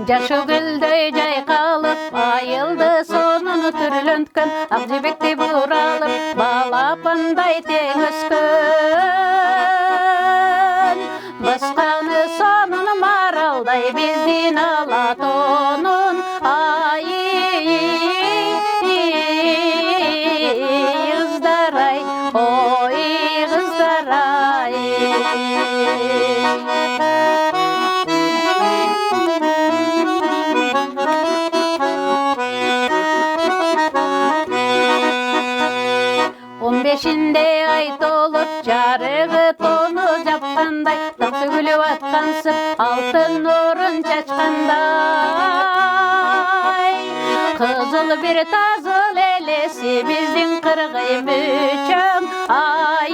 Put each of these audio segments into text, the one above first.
Жашы гүлдөй жайкалып, айылды сонун түрлөнткөн, ак жибекти буралып, балапандай тең өскөн. Басканы сонун маралдай биздин ала тонун, ай кыздар ай, ой кыздар ай. 15'inde ay толып, жарыгы тону жапкандай, таксы күлүп аткансып, алтын нурун чачкандай. Кызыл бир тазыл элеси биздин кыргый мүчөң, ай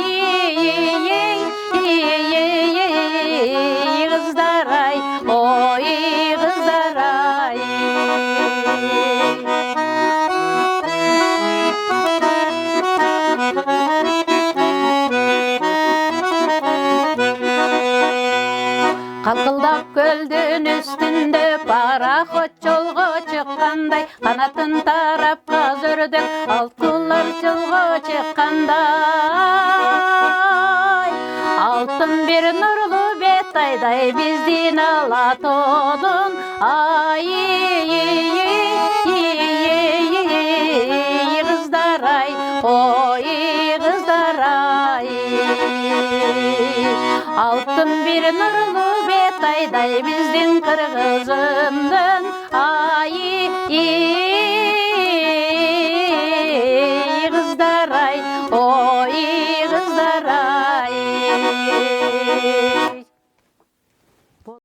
кыздар ай, ой кыздар ай. Калкылдап көлдүн үстүндө пароход жолго чыккандай, канатын тарап каз өрдөк алтуулар жолго чыккандай. Алтын бир нурлуу бет айдай биздин ала тоонун, ай кыздар ай, ой кыздар ай. Алтын бир нурлуу бет айдай биздин кыргызымдын,